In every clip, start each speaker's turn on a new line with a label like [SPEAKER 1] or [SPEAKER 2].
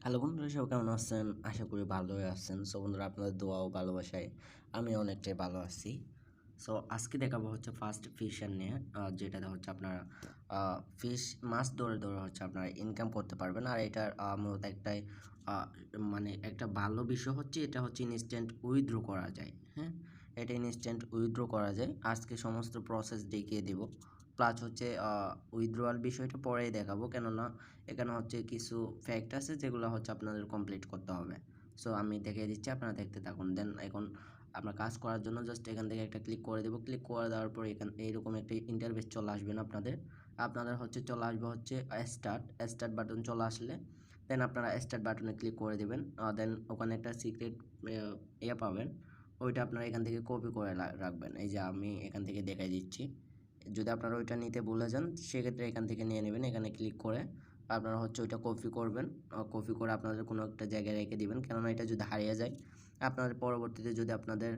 [SPEAKER 1] Hello বন্ধুরা, সবাই কেমন আছেন? আশা করি ভালোই আছেন। সো বন্ধুরা, আপনাদের দোয়া ও ভালোবাসায় আমি অনেকটাই ভালো আছি। সো আজকে দেখাবো হচ্ছে ফার্স্ট ফিশার নিয়ে, যেটাতে হচ্ছে আপনারা ফিশ মাছ ধরে ধরে হচ্ছে আপনারা ইনকাম করতে পারবেন। আর এটার মূলত একটাই আহ, মানে একটা ভালো বিষয় হচ্ছে, এটা হচ্ছে ইনস্ট্যান্ট উইথড্র করা যায়। হ্যাঁ, এটা ইনস্ট্যান্ট উইথড্র করা যায়। আজকে সমস্ত প্রসেস দেখিয়ে দেব। প্লাস হচ্ছে উইথড্রয়াল বিষয়টা পরেই দেখাবো, কেননা এখানে হচ্ছে কিছু ফ্যাক্ট আছে যেগুলো হচ্ছে আপনাদের কমপ্লিট করতে হবে। সো আমি দেখিয়ে দিচ্ছি, আপনারা দেখতে থাকুন। দেন এখন আপনার কাজ করার জন্য জাস্ট এখান থেকে একটা ক্লিক করে দেবো। ক্লিক করে দেওয়ার পর এইরকম একটা ইন্টারফেস চলে আসবে না আপনাদের হচ্ছে চলে আসবে হচ্ছে স্টার্ট বাটন চলে আসলে দেন আপনারা স্টার্ট বাটনে ক্লিক করে দেবেন। দেন ওখানে একটা সিক্রেট ইয়ে পাবেন, ওইটা আপনারা এখান থেকে কপি করে রাখবেন। এই যে আমি এখান থেকে দেখাই দিচ্ছি। যদি আপনারা ওইটা নিতে ভুলে যান সেক্ষেত্রে এখান থেকে নিয়ে নেবেন। এখানে ক্লিক করে আপনারা হচ্ছে ওইটা কপি করবেন। কপি করে আপনাদের কোনো একটা জায়গায় রেখে দিবেন, কেননা এটা যদি হারিয়ে যায় আপনাদের পরবর্তীতে যদি আপনাদের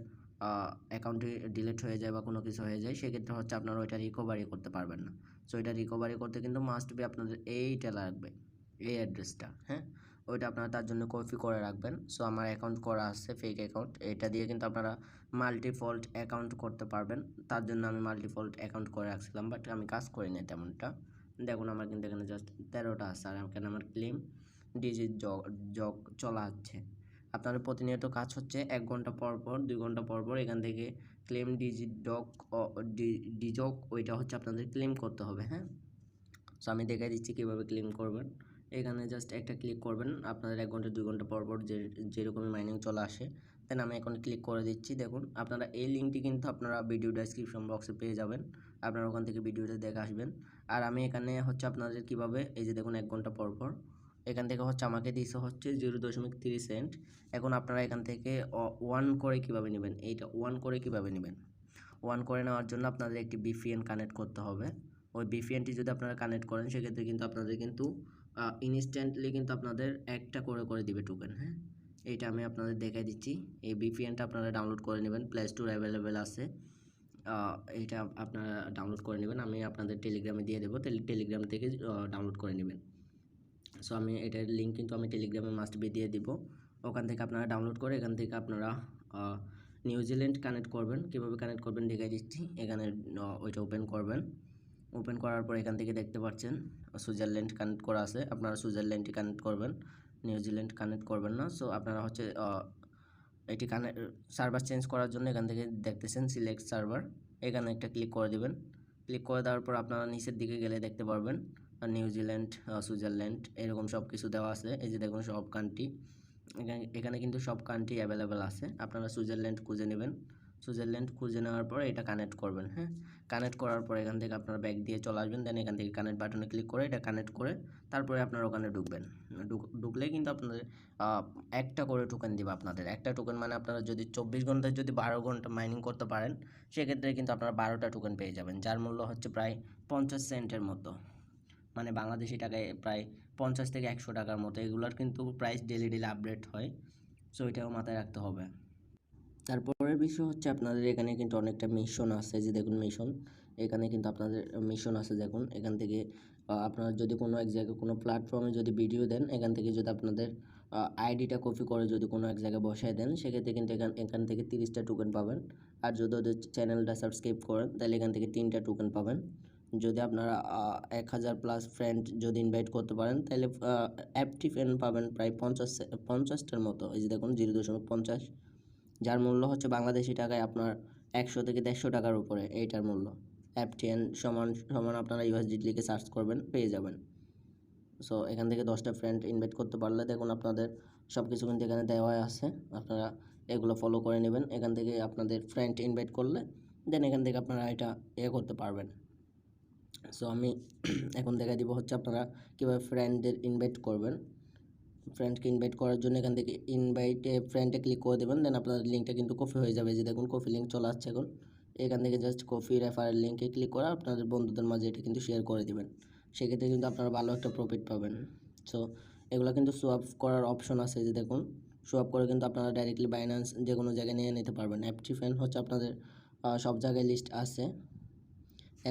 [SPEAKER 1] অ্যাকাউন্টটি ডিলিট হয়ে যায় বা কোনো কিছু হয়ে যায়, সেক্ষেত্রে হচ্ছে আপনারা ওইটা রিকভারি করতে পারবেন না। সো এটা রিকভারি করতে কিন্তু মাস্ট বি আপনাদের এইটা লাগবে, এই অ্যাড্রেসটা। হ্যাঁ, ওইটা আপনারা তার জন্য কপি করে রাখবেন। সো আমার অ্যাকাউন্ট করা আছে ফেক অ্যাকাউন্ট, এটা দিয়ে কিন্তু আপনারা মাল্টিফল্ট অ্যাকাউন্ট করতে পারবেন। তার জন্য আমি মাল্টিফল্ট অ্যাকাউন্ট করে রাখছিলাম, বাট আমি কাজ করি না তেমনটা। দেখুন আমার কিন্তু এখানে জাস্ট 13টা আছে, আর এখানে আমার ক্লেম ডিজিট জগ চলা হচ্ছে। আপনাদের প্রতিনিয়ত কাজ হচ্ছে 1 ঘন্টা পর পর 2 ঘন্টা পর পর এখান থেকে ক্লেম ডিজিট ডিজক ওইটা হচ্ছে আপনাদের ক্লেম করতে হবে। হ্যাঁ, সো আমি দেখাই দিচ্ছি কীভাবে ক্লেম করবেন। এখানে জাস্ট একটা ক্লিক করবেন, আপনাদের 1 ঘন্টা 2 ঘন্টা পর পর যেরকমই মাইনিং চলে আসে। দেন আমি এখন ক্লিক করে দিচ্ছি। দেখুন আপনারা এই লিঙ্কটি কিন্তু আপনারা ভিডিও ডেসক্রিপশন বক্সে পেয়ে যাবেন, আপনারা ওখান থেকে ভিডিওটা দেখে আসবেন। আর আমি এখানে হচ্ছে আপনাদের কীভাবে, এই যে দেখুন 1 ঘন্টা পর পর এখান থেকে হচ্ছে আমাকে দিয়েছে হচ্ছে 0.3 সেন্ট। এখন আপনারা এখান থেকে 1 করে কীভাবে নেবেন, এইটা 1 করে কীভাবে নেবেন। 1 করে নেওয়ার জন্য আপনাদের একটি VPN কানেক্ট করতে হবে। ওই VPNটি যদি আপনারা কানেক্ট করেন সেক্ষেত্রে কিন্তু আপনাদের কিন্তু ইনস্ট্যান্টলি কিন্তু আপনাদের একটা করে দিবে টোকেন। হ্যাঁ, এইটা আমি আপনাদের দেখাই দিচ্ছি। এই VPNটা আপনারা ডাউনলোড করে নেবেন, প্লে স্টোর অ্যাভেলেবেল আছে। এইটা আপনারা ডাউনলোড করে নেবেন, আমি আপনাদের টেলিগ্রামে দিয়ে দেবো, টেলিগ্রাম থেকে ডাউনলোড করে নেবেন। সো আমি এটার লিঙ্ক কিন্তু আমি টেলিগ্রামে মাস্ট বি দিয়ে দিব। ওখান থেকে আপনারা ডাউনলোড করে এখান থেকে আপনারা নিউজিল্যান্ড কানেক্ট করবেন। কীভাবে কানেক্ট করবেন দেখাই দিচ্ছি। এখানে ওইটা ওপেন করবেন। ওপেন করার পর এখান থেকে দেখতে পাচ্ছেন সুইজারল্যান্ড কানেক্ট করা আছে, আপনারা সুইজারল্যান্ডটি কানেক্ট করবেন, নিউজিল্যান্ড কানেক্ট করবেন না। সো আপনারা হচ্ছে এটি সার্ভার চেঞ্জ করার জন্য এখান থেকে দেখতেছেন সিলেক্ট সার্ভার, এখানে একটা ক্লিক করে দিবেন। ক্লিক করে দেওয়ার পর আপনারা নিচের দিকে গেলে দেখতে পারবেন নিউজিল্যান্ড, সুইজারল্যান্ড এরকম সব কিছু দেওয়া আছে। এই যে দেখুন সব কান্ট্রি, এখানে কিন্তু সব কান্ট্রি অ্যাভেলেবেল আছে। আপনারা সুইজারল্যান্ড খুঁজে নেবেন। সুইজারল্যান্ড খুঁজে নেওয়ার পর এটা কানেক্ট করবেন। হ্যাঁ, কানেক্ট করার পর এখান থেকে আপনারা ব্যাক দিয়ে চলে আসবেন। দেন এখান থেকে কানেক্ট বাটনে ক্লিক করে এটা কানেক্ট করে তারপরে আপনারা ওখানে ঢুকবেন। ঢুকলেই কিন্তু আপনাদের একটা করে টোকেন দিবে আপনাদের। একটা টোকেন মানে আপনারা যদি 24 ঘন্টায় যদি 12 ঘন্টা মাইনিং করতে পারেন সেক্ষেত্রে কিন্তু আপনারা 12টা টোকেন পেয়ে যাবেন, যার মূল্য হচ্ছে প্রায় 50 সেন্টের মতো, মানে বাংলাদেশি টাকায় প্রায় 50 থেকে 100 টাকার মতো। এগুলোর কিন্তু প্রাইস ডেলি আপডেট হয়। সো এটাও মাথায় রাখতে হবে। তারপরের বিষয় হচ্ছে আপনাদের এখানে কিন্তু অনেকটা মিশন আছে, যে দেখুন মিশন, এখানে কিন্তু আপনাদের মিশন আছে। দেখুন এখান থেকে আপনারা যদি কোনো এক জায়গায় কোনো প্ল্যাটফর্মে যদি ভিডিও দেন, এখান থেকে যদি আপনাদের আইডিটা কপি করে যদি কোনো এক জায়গায় বসায় দেন সেক্ষেত্রে কিন্তু এখান থেকে 30টা টোকেন পাবেন। আর যদি ওদের চ্যানেলটা সাবস্ক্রাইব করেন তাহলে এখান থেকে 3টা টোকেন পাবেন। যদি আপনারা 1000+ ফ্রেন্ড যদি ইনভাইট করতে পারেন তাহলে অ্যাপটি ফ্রেন্ড পাবেন প্রায় 50টার মতো। এই যে দেখুন 0.50, যার মূল্য হচ্ছে বাংলাদেশি টাকায় আপনার 100 থেকে 150 টাকার উপরে এইটার মূল্য। FTN সমান সমান আপনারা USDT লিখে সার্চ করবেন, পেয়ে যাবেন। সো এখান থেকে 10টা ফ্রেন্ড ইনভাইট করতে পারলে দেখুন আপনাদের সব কিছু কিন্তু এখানে দেওয়া আছে, আপনারা এগুলো ফলো করে নেবেন। এখান থেকে আপনাদের ফ্রেন্ড ইনভাইট করলে দেন এখান থেকে আপনারা এটা করতে পারবেন। সো আমি এখন দেখা দিব হচ্ছে আপনারা কীভাবে ফ্রেন্ডদের ইনভাইট করবেন। ফ্রেন্ডকে ইনভাইট করার জন্য এখান থেকে ইনভাইটে ফ্রেন্ডে ক্লিক করে দেবেন। দেন আপনার লিঙ্কটা কিন্তু কপি হয়ে যাবে। যে দেখুন কপি লিঙ্ক চলে আসছে এখন। এখান থেকে জাস্ট কপি রেফারেল লিঙ্কে ক্লিক করে আপনাদের বন্ধুদের মাঝে এটা কিন্তু শেয়ার করে দেবেন। সেক্ষেত্রে কিন্তু আপনারা ভালো একটা প্রফিট পাবেন। সো এগুলো কিন্তু সোয়াপ করার অপশন আছে। যে দেখুন সোয়াপ করে কিন্তু আপনারা ডাইরেক্টলি বাইন্যান্স যে কোনো জায়গায় নিয়ে নিতে পারবেন। FT ফ্রেন্ড হচ্ছে আপনাদের সব জায়গায় লিস্ট আছে।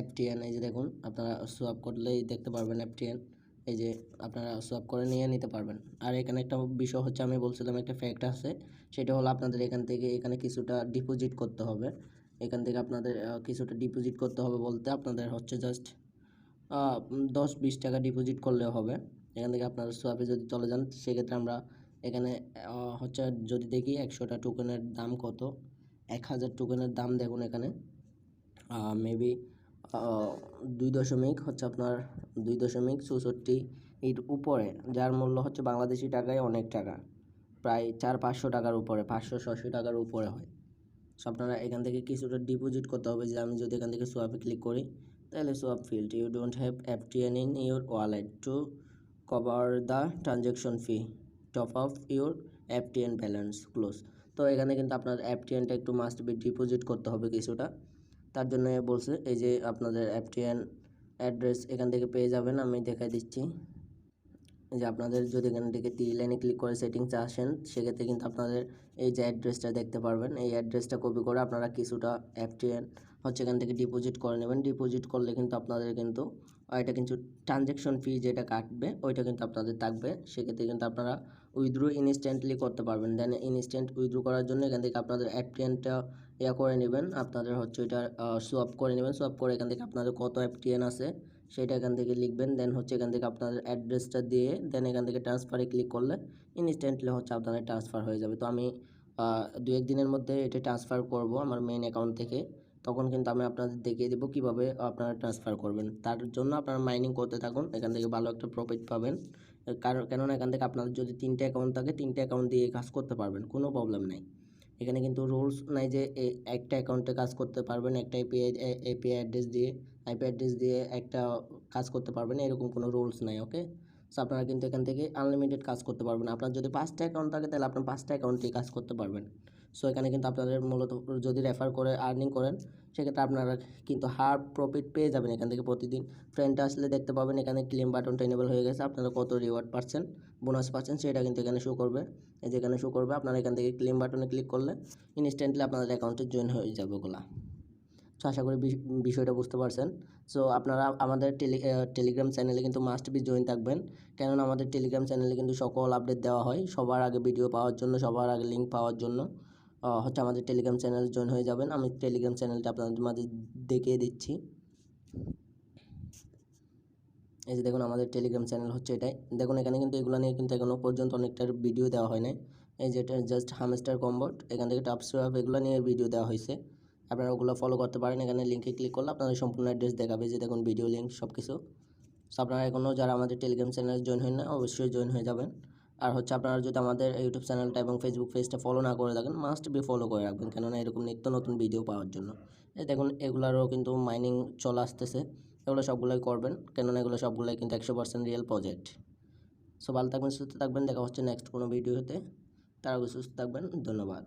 [SPEAKER 1] FTN এই যে দেখুন আপনারা সোয়াপ করলেই দেখতে পারবেন FTN। এই যে আপনারা সোয়াপ করে নিয়ে নিতে পারবেন। আর এখানে একটা বিষয় হচ্ছে, আমি বলছিলাম একটা ফ্যাক্ট আছে, সেটা হলো আপনাদের এখান থেকে এখানে কিছুটা ডিপোজিট করতে হবে। এখান থেকে আপনাদের কিছুটা ডিপোজিট করতে হবে বলতে আপনাদের হচ্ছে জাস্ট 10-20 টাকা ডিপোজিট করলেও হবে। এখান থেকে আপনারা সোয়াপে যদি চলে যান, সেক্ষেত্রে আমরা এখানে হচ্ছে যদি দেখি 100টা টোকেনের দাম কত, 1000 টোকেনের দাম দেখুন এখানে মেবি 2 দশমিক হচ্ছে আপনার 2.64 এর উপরে, যার মূল্য হচ্ছে বাংলাদেশি টাকায় অনেক টাকা, প্রায় 400-500 টাকার উপরে, 500-600 টাকার উপরে হয়। সো আপনারা এখান থেকে কিছুটা ডিপোজিট করতে হবে। যে আমি যদি এখান থেকে সোয়াপে ক্লিক করি, তাহলে swap field you don't have FTN in your wallet to cover the transaction fee, top up your FTN balance close. তো এখানে কিন্তু আপনার FTNটা একটু মাস্ট বি ডিপোজিট করতে হবে কিছুটা। তার জন্য বলছে এই যে আপনাদের FTN অ্যাড্রেস এখান থেকে পেয়ে যাবেন, আমি দেখাই দিচ্ছি। এই যে আপনাদের যদি এখান থেকে 3 লাইনে ক্লিক করে সেটিংসে আসেন, সেক্ষেত্রে কিন্তু আপনাদের এই যে অ্যাড্রেসটা দেখতে পারবেন, এই অ্যাড্রেসটা কপি করে আপনারা কিছুটা FTN হচ্ছে এখান থেকে ডিপোজিট করে নেবেন। ডিপোজিট করলে কিন্তু আপনাদের কিন্তু এটা কিন্তু ট্রানজ্যাকশন ফি যেটা কাটবে ওইটা কিন্তু আপনাদের থাকবে। সেক্ষেত্রে কিন্তু আপনারা উইথড্র ইনস্ট্যান্টলি করতে পারবেন। দেন ইনস্ট্যান্ট উইথড্র করার জন্য এখান থেকে আপনাদের FTNটা করে নেবেন, আপনাদের হচ্ছে ওইটা সোয়াপ করে নেবেন। সোয়াপ করে এখান থেকে আপনাদের কত FTN আছে সেটা এখান থেকে লিখবেন। দেন হচ্ছে এখান থেকে আপনাদের অ্যাড্রেসটা দিয়ে দেন এখান থেকে ট্রান্সফারে ক্লিক করলে ইনস্ট্যান্টলি হচ্ছে আপনাদের ট্রান্সফার হয়ে যাবে। তো আমি 2-1 দিনের মধ্যে এটা ট্রান্সফার করব আমার মেইন অ্যাকাউন্ট থেকে। তখন কিন্তু আমি আপনাদের দেখিয়ে দেবো কীভাবে আপনারা ট্রান্সফার করবেন। তার জন্য আপনারা মাইনিং করতে থাকুন, এখান থেকে ভালো একটা প্রফিট পাবেন। কারণ কেননা এখান থেকে আপনাদের যদি 3টে অ্যাকাউন্ট থাকে, 3টে অ্যাকাউন্ট দিয়ে কাজ করতে পারবেন, কোনো প্রবলেম নেই। এখানে কিন্তু রুলস নাই যে একটা অ্যাকাউন্টে কাজ করতে পারবেন, একটা এপিআই অ্যাড্রেস দিয়ে একটা কাজ করতে পারবেন, এরকম কোনো রুলস নাই। ওকে, সো আপনারা কিন্তু এখান থেকে আনলিমিটেড কাজ করতে পারবেন। আপনার যদি 5টা অ্যাকাউন্ট থাকে তাহলে আপনার 5টা অ্যাকাউন্টেই কাজ করতে পারবেন। সো এখানে কিন্তু আপনাদের মূলত যদি রেফার করে আর্নিং করেন, সেক্ষেত্রে আপনারা কিন্তু হাফ প্রফিট পেয়ে যাবেন এখান থেকে প্রতিদিন। ফ্রেন্ড আসলে দেখতে পাবেন এখানে ক্লেম বাটনটা এনেবল হয়ে গেছে, আপনারা কত রিওয়ার্ড পাচ্ছেন, বোনাস পাচ্ছেন সেটা কিন্তু এখানে শো করবে। এই যে এখানে শো করবে, আপনারা এখান থেকে ক্লেম বাটনে ক্লিক করলে ইনস্ট্যান্টলি আপনাদের অ্যাকাউন্টে জয়েন হয়ে যাবে ওগুলা। সো আশা করি বিষয়টা বুঝতে পারছেন। সো আপনারা আমাদের টেলিগ্রাম চ্যানেলে কিন্তু মাস্ট বি জয়েন থাকবেন, কেননা আমাদের টেলিগ্রাম চ্যানেলে কিন্তু সকল আপডেট দেওয়া হয় সবার আগে, ভিডিও পাওয়ার জন্য, সবার আগে লিঙ্ক পাওয়ার জন্য হচ্ছে আমাদের টেলিগ্রাম চ্যানেলে জয়েন হয়ে যাবেন। আমি টেলিগ্রাম চ্যানেলটা আপনাদের মাঝে দেখিয়ে দিচ্ছি। এই যে দেখুন আমাদের টেলিগ্রাম চ্যানেল হচ্ছে এটাই। দেখুন এখানে কিন্তু এগুলো নিয়ে কিন্তু এখনও পর্যন্ত অনেকটার ভিডিও দেওয়া হয় নাই। এই যে এটা জাস্ট হামস্টার কম্বোট, এখান থেকে টাপসোয়াপ এগুলো নিয়ে ভিডিও দেওয়া হয়েছে, আপনারা ওগুলো ফলো করতে পারেন। এখানে লিঙ্কে ক্লিক করলে আপনাদের সম্পূর্ণ অ্যাড্রেস দেখাবে, যে দেখুন ভিডিও লিঙ্ক সব কিছু। সো আপনারা এখনও যারা আমাদের টেলিগ্রাম চ্যানেলে জয়েন হয় না, অবশ্যই জয়েন হয়ে যাবেন। আর হচ্ছে আপনারা যদি আমাদের ইউটিউব চ্যানেলটা এবং ফেসবুক পেজটা ফলো না করে থাকেন, মাস্ট বি ফলো করে রাখবেন, কেননা এরকম নিত্য নতুন ভিডিও পাওয়ার জন্য। এই দেখুন এগুলারও কিন্তু মাইনিং চলে আসতেছে, এগুলো সবগুলোই করবেন, কেননা এগুলো সবগুলোই কিন্তু 100% রিয়েল প্রজেক্ট। সো ভালো থাকবেন, সুস্থ থাকবেন, দেখা হচ্ছে নেক্সট কোনো ভিডিওতে। তার আগে সুস্থ থাকবেন, ধন্যবাদ।